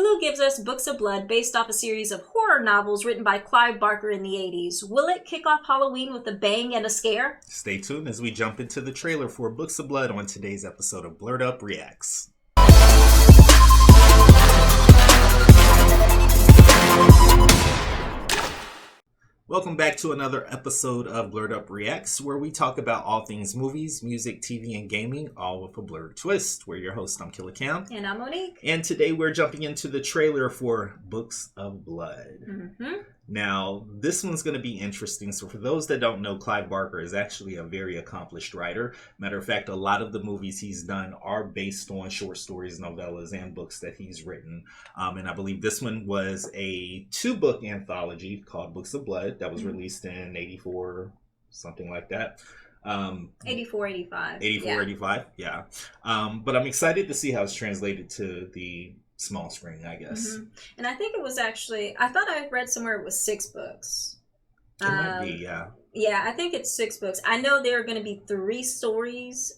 Hulu gives us Books of Blood based off a series of horror novels written by Clive Barker in the 80s. Will it kick off Halloween with a bang and a scare? Stay tuned as we jump into the trailer for Books of Blood on today's episode of Blerd Up Reacts. Welcome back to another episode of Blerd Up Reacts, where we talk about all things movies, music, TV, and gaming, all with a blurred twist. We're your hosts, I'm Killer Cam. And I'm Monique. And today we're jumping into the trailer for Books of Blood. Mm-hmm. Now, this one's going to be interesting. So for those that don't know, Clive Barker is actually a very accomplished writer. Matter of fact, a lot of the movies he's done are based on short stories, novellas, and books that he's written. And I believe this one was a 2-book anthology called Books of Blood that was released in 84, something like that. 84, 85. 84, 85, yeah. But I'm excited to see how it's translated to the small screen, I guess. Mm-hmm. And I think it was actually, I thought I read somewhere it was 6 books. It might be, yeah. Yeah, I think it's 6 books. I know there are going to be 3 stories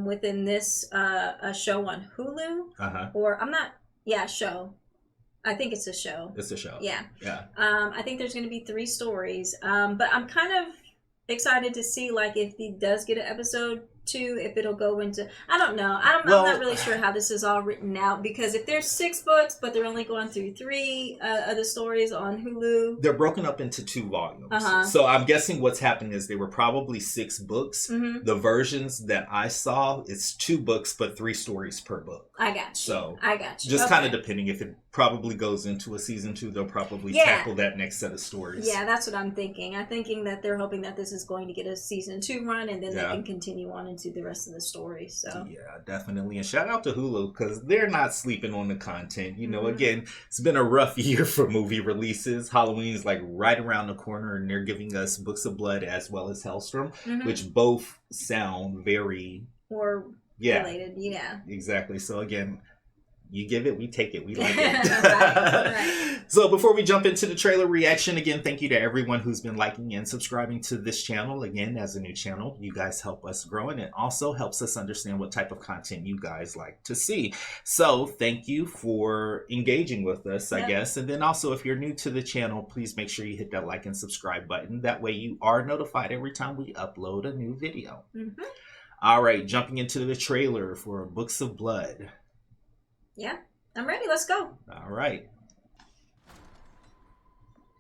within this a show on Hulu. Or I'm not, show. I think it's a show. It's a show. Yeah. Yeah. I think there's going to be 3 stories. But I'm kind of excited to see, like, if he does get an episode 2, if it'll go into, I don't know. I'm not really sure how this is all written out, because if there's 6 books but they're only going through 3 of the stories on Hulu, they're broken up into 2 volumes. So I'm guessing what's happened is they were probably 6 books. The versions that I saw, it's 2 books but 3 stories per book. I got you. So I got you. Just kind of depending. If it probably goes into a season 2, they'll probably tackle that next set of stories. Yeah, that's what I'm thinking. I'm thinking that they're hoping that this is going to get a season 2 run, and then they can continue on into the rest of the story. So yeah, definitely. And shout out to Hulu, because they're not sleeping on the content. You know, again, it's been a rough year for movie releases. Halloween's like right around the corner, and they're giving us Books of Blood as well as Hellstrom, which both sound very related. Yeah, exactly. So again, you give it, we take it. We like it. right. So before we jump into the trailer reaction, again, thank you to everyone who's been liking and subscribing to this channel. Again, as a new channel, you guys help us grow, and it also helps us understand what type of content you guys like to see. So thank you for engaging with us, I guess. And then also, if you're new to the channel, please make sure you hit that like and subscribe button. That way you are notified every time we upload a new video. All right, jumping into the trailer for Books of Blood. Yeah, I'm ready. Let's go. All right.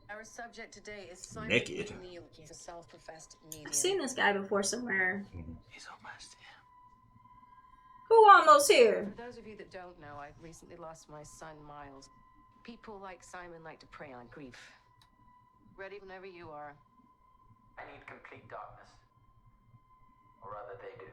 Our subject today is Naked. He's a self-professed medium. I've seen this guy before somewhere. He's almost here. Who almost here? For those of you that don't know, I've recently lost my son, Miles. People like Simon like to prey on grief. Ready whenever you are. I need complete darkness. Or rather, they do.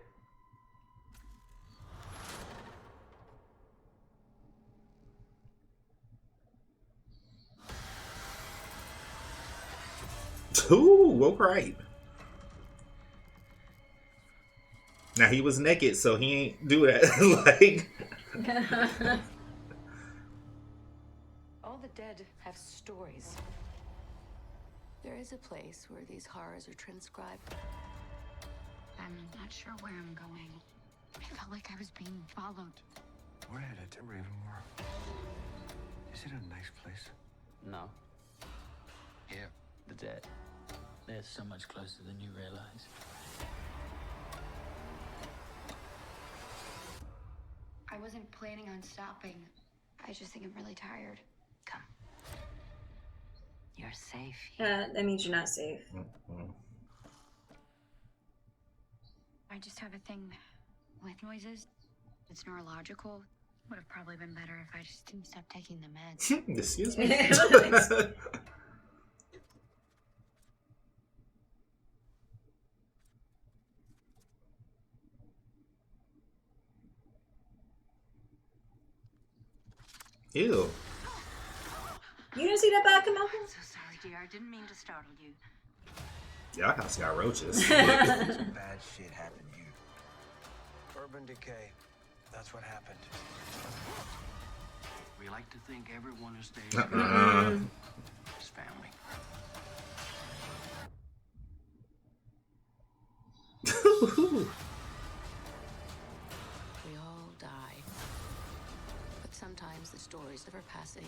Ooh, all right. Now, he was naked, so he ain't do that. Like, all the dead have stories. There is a place where these horrors are transcribed. I'm not sure where I'm going. I felt like I was being followed. We're headed to Ravenmore. Is it a nice place? No. Yeah. The dead. They're so much closer than you realize. I wasn't planning on stopping. I just think I'm really tired. Come. You're safe. That means you're not safe. I just have a thing with noises. It's neurological. Would have probably been better if I just didn't stop taking the meds. Excuse me. Ew. You didn't see that bag come out? I'm so sorry, dear. I didn't mean to startle you. Y'all house got roaches. Some bad shit happened to you. Urban decay. That's what happened. We like to think everyone who stays is family. We all die. But sometimes the story stories of her passing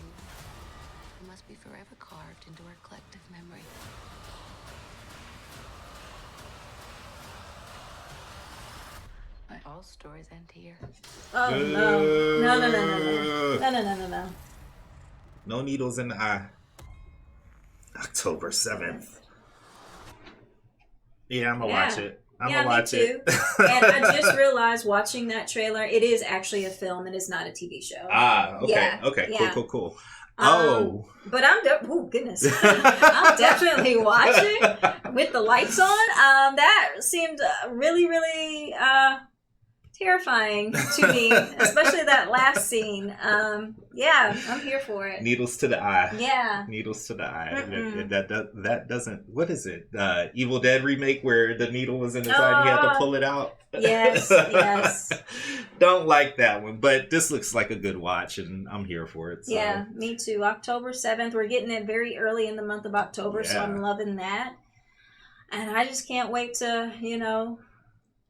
must be forever carved into our collective memory. But all stories end here. Oh no. No, no, no, no, no. No, no, no, no, no. No needles in the eye. October 7th. Yeah, I'm gonna watch it. I'm gonna watch it. And I just realized watching that trailer, it is actually a film. It is not a TV show. Ah, okay. Yeah, Okay, yeah. cool. Oh. But oh goodness. I'm definitely watching with the lights on. That seemed really, really terrifying to me, especially that last scene. Yeah, I'm here for it. Needles to the eye. Yeah. Needles to the eye. That doesn't. What is it? Evil Dead remake where the needle was in his eye and he had to pull it out. Yes, yes. Don't like that one, but this looks like a good watch, and I'm here for it. So. Yeah, me too. October 7th. We're getting it very early in the month of October, so I'm loving that. And I just can't wait to,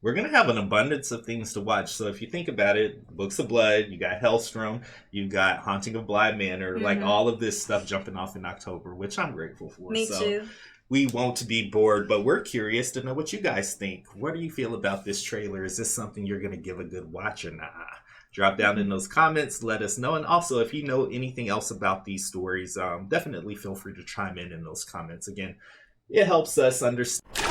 We're going to have an abundance of things to watch. So if you think about it, Books of Blood, you got Hellstrom, you got Haunting of Bly Manor, like all of this stuff jumping off in October, which I'm grateful for. Me too. We won't be bored, but we're curious to know what you guys think. What do you feel about this trailer? Is this something you're going to give a good watch or not? Drop down in those comments, let us know. And also, if you know anything else about these stories, definitely feel free to chime in those comments. Again, it helps us understand.